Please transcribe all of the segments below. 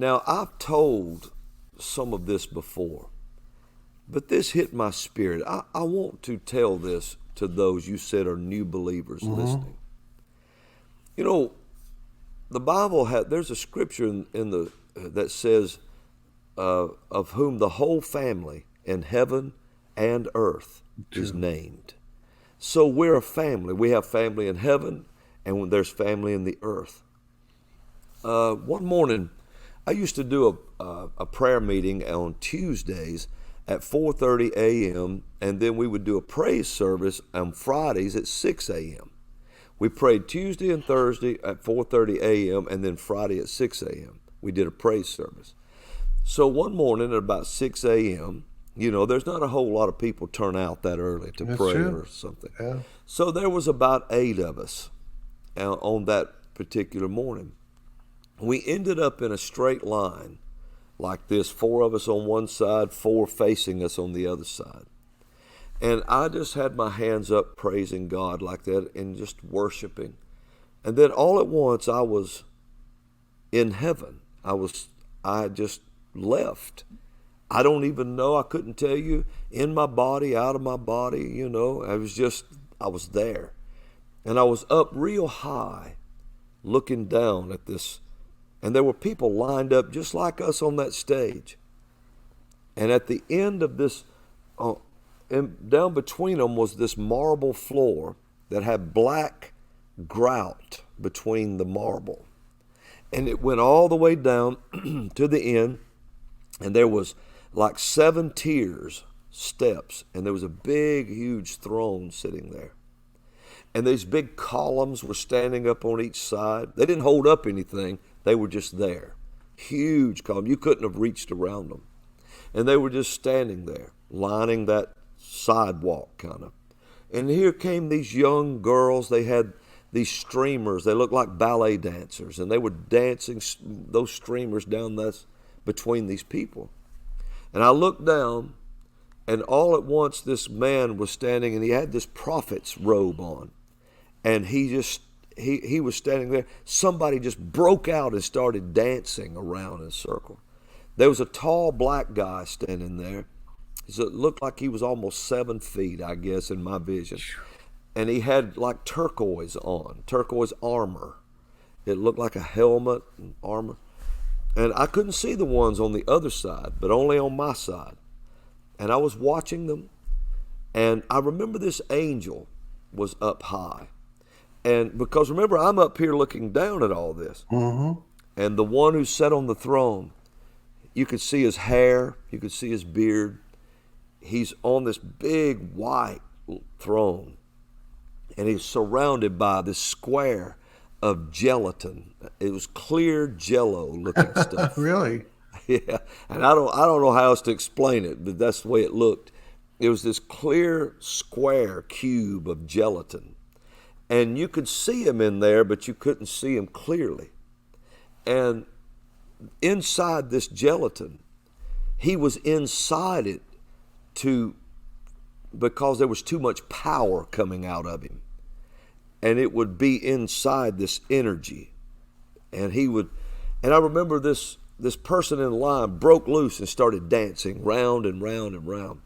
Now, I've told some of this before, but this hit my spirit. I want to tell this to those you said are new believers listening. You know, the Bible there's a scripture in the that says, of whom the whole family in heaven and earth is named. So we're a family. We have family in heaven, and there's family in the earth. One morning, I used to do a prayer meeting on Tuesdays at 4:30 a.m., and then we would do a praise service on Fridays at 6 a.m. We prayed Tuesday and Thursday at 4:30 a.m., and then Friday at 6 a.m. We did a praise service. So one morning at about 6 a.m., you know, there's not a whole lot of people turn out that early to pray or something. Yeah. So there was about 8 of us on that particular morning. We ended up in a straight line like this, 4 of us on one side, 4 facing us on the other side. And I just had my hands up praising God like that and just worshiping. And then all at once I was in heaven. I just left. I don't even know, I couldn't tell you, in my body, out of my body, you know. I was there. And I was up real high looking down at this. And there were people lined up just like us on that stage. And at the end of this, and down between them was this marble floor that had black grout between the marble. And it went all the way down to the end. And there was like 7 tiers, steps. And there was a big, huge throne sitting there. And these big columns were standing up on each side. They didn't hold up anything. They were just there. Huge columns. You couldn't have reached around them. And they were just standing there, lining that sidewalk kind of. And here came these young girls. They had these streamers. They looked like ballet dancers. And they were dancing those streamers down between these people. And I looked down, and all at once this man was standing, and he had this prophet's robe on. And he was standing there. Somebody just broke out and started dancing around in a circle. There was a tall black guy standing there. It looked like he was almost 7 feet, I guess, in my vision. And he had like turquoise armor. It looked like a helmet and armor. And I couldn't see the ones on the other side, but only on my side. And I was watching them. And I remember this angel was up high. And because remember, I'm up here looking down at all this. Mm-hmm. And the one who sat on the throne, you could see his hair, you could see his beard. He's on this big white throne. And he's surrounded by this square of gelatin. It was clear jello looking stuff. Really? Yeah. And I don't know how else to explain it, but that's the way it looked. It was this clear square cube of gelatin. And you could see him in there, but you couldn't see him clearly. And inside this gelatin, he was inside it because there was too much power coming out of him. And it would be inside this energy. And I remember this person in line broke loose and started dancing round and round and round.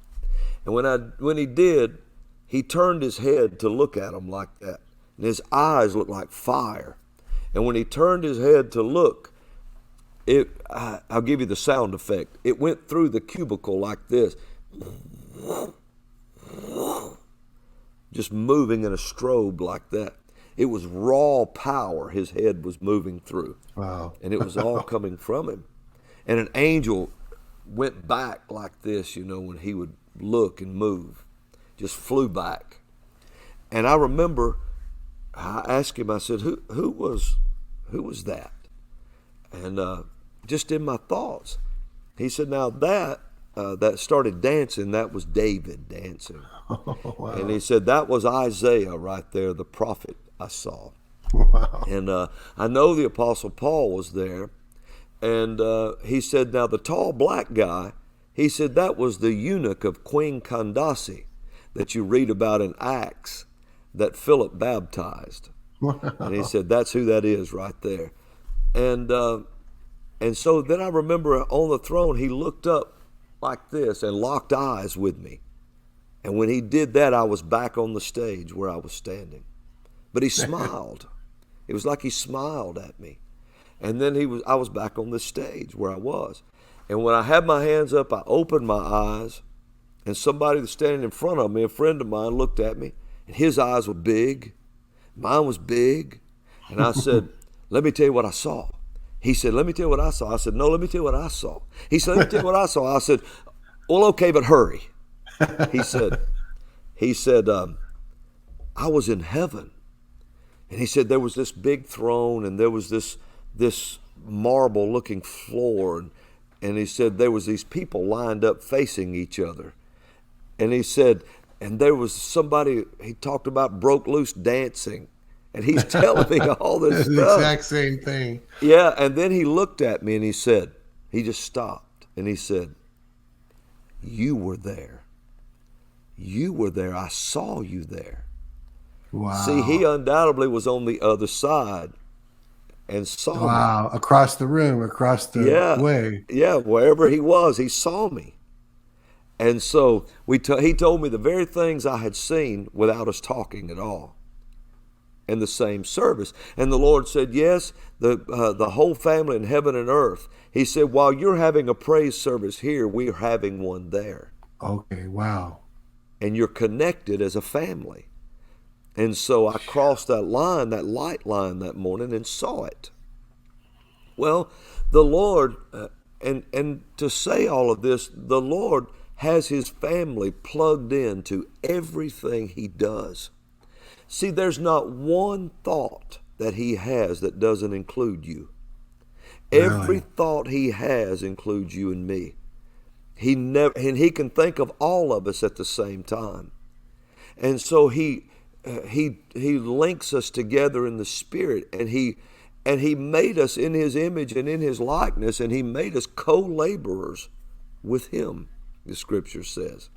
And when he did, he turned his head to look at him like that. And his eyes looked like fire. And when he turned his head to look, I'll give you the sound effect. It went through the cubicle like this. Just moving in a strobe like that. It was raw power his head was moving through. Wow. And it was all coming from him. And an angel went back like this, you know, when he would look and move. Just flew back. And I remember I asked him, I said, who was that? And just in my thoughts, he said, now that started dancing, that was David dancing. Oh, wow. And he said, that was Isaiah right there, the prophet I saw. Wow. And I know the Apostle Paul was there. And he said, now the tall black guy, he said that was the eunuch of Queen Candace that you read about in Acts that Philip baptized. Wow. And he said, that's who that is right there. And And so then I remember on the throne, he looked up like this and locked eyes with me. And when he did that, I was back on the stage where I was standing. But he smiled. It was like he smiled at me. And then I was back on the stage where I was. And when I had my hands up, I opened my eyes, and somebody that's standing in front of me, a friend of mine, looked at me, and his eyes were big. Mine was big. And I said, let me tell you what I saw. He said, let me tell you what I saw. I said, no, let me tell you what I saw. He said, let me tell you what I saw. I said, well, okay, but hurry. He said, I was in heaven. And he said, there was this big throne, and there was this marble looking floor. And he said, there was these people lined up facing each other. And he said, and there was somebody, he talked about broke loose dancing. And he's telling me all this stuff. The exact same thing. Yeah, and then he looked at me and he said, he just stopped. And he said, you were there. You were there. I saw you there. Wow. See, he undoubtedly was on the other side and saw me. Wow, across the room, across the way. Yeah, wherever he was, he saw me. And so he told me the very things I had seen without us talking at all in the same service. And the Lord said, yes, the whole family in heaven and earth. He said, while you're having a praise service here, we're having one there. Okay, wow. And you're connected as a family. And so I crossed that line, that light line that morning, and saw it. Well, the Lord, and to say all of this, the Lord has his family plugged into everything he does. See, there's not one thought that he has that doesn't include you. Every thought he has includes you and me. And he can think of all of us at the same time. And so he links us together in the Spirit, and he made us in his image and in his likeness, and he made us co-laborers with him, the Scripture says.